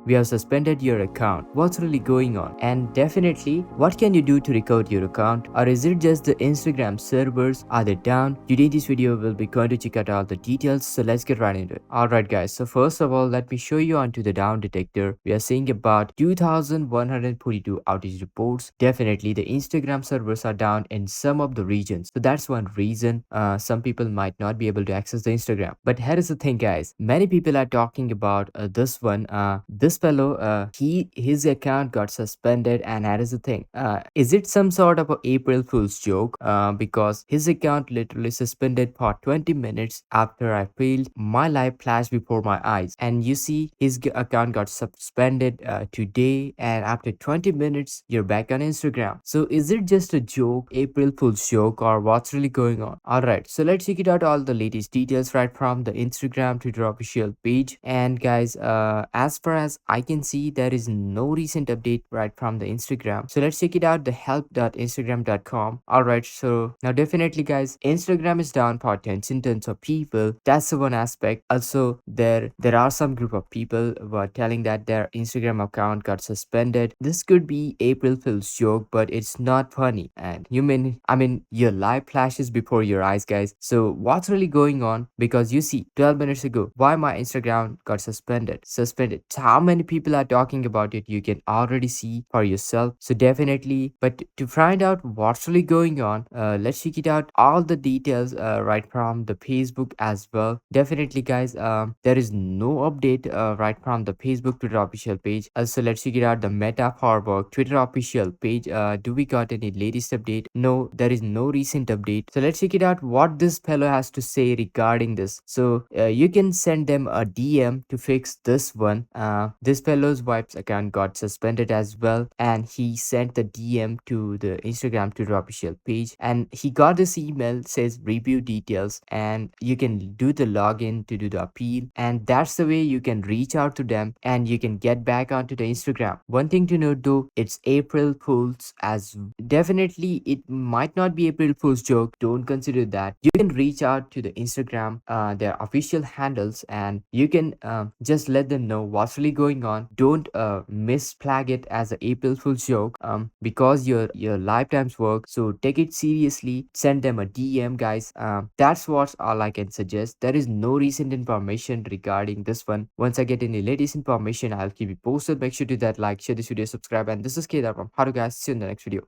We have suspended your account. What's really going on? And definitely, what can you do to recover your account? Or is it just the Instagram servers? Are they down? Today in this video, we'll be going to check out all the details. So let's get right into it. Alright guys, so first of all, let me show you onto the down detector. We are seeing about 2142 outage reports. Definitely, the Instagram servers are down in some of the regions. So that's one reason some people might not be able to access the Instagram. But here is the thing, guys. Many people are talking about this one. This fellow, his account got suspended, and here is the thing. Is it some sort of a April Fool's joke? Because his account literally suspended for 20 minutes after I failed. My life flashed before my eyes, and you see his account got suspended today, and after 20 minutes, you're back on Instagram. So is it just a joke, April Fool's joke, or what's really going on? Alright, so let's check it out all the latest details right from the Instagram Twitter official page. And guys, as far as I can see, there is no recent update right from the Instagram. So let's check it out, the help.instagram.com. Alright, so now definitely guys, Instagram is down for tens and tons of people. That's the one aspect. Also, there are some group of people who are telling that their Instagram account got suspended. This could be April Fool's joke, but it's not funny. And your life flashes before your eyes, guys. So what's really going on? Because you see, 12 minutes ago, why my Instagram got suspended. So how many people are talking about it? You can already see for yourself. So definitely, but to find out what's really going on, let's check it out all the details right from the Facebook as well. Definitely guys, there is no update right from the Facebook Twitter official page. Also, let's check it out, the Meta Forward Twitter official page. Do we got any latest update? No, there is no recent update. So let's check it out what this fellow has to say regarding this. So you can send them a DM to fix this one. This fellow's wife's account got suspended as well, and he sent the DM to the Instagram Twitter official page, and he got this email says review details, and you can do the login to do the appeal, and that's the way you can reach out to them and you can get back onto the Instagram. One thing to note though, it's April Fool's, as definitely it might not be April Fool's joke. Don't consider that. You can reach out to the Instagram, their official handles, and you can just let them know what's really going on. Don't misflag it as a April Fool's joke, because your lifetime's work. So take it seriously. Send them a DM, guys. That's what all I can suggest. There is no recent information regarding this one. Once I get any latest information, I'll keep you posted. Make sure to that like, share this video, subscribe, and this is Kedar from How to Guys. See you in the next video.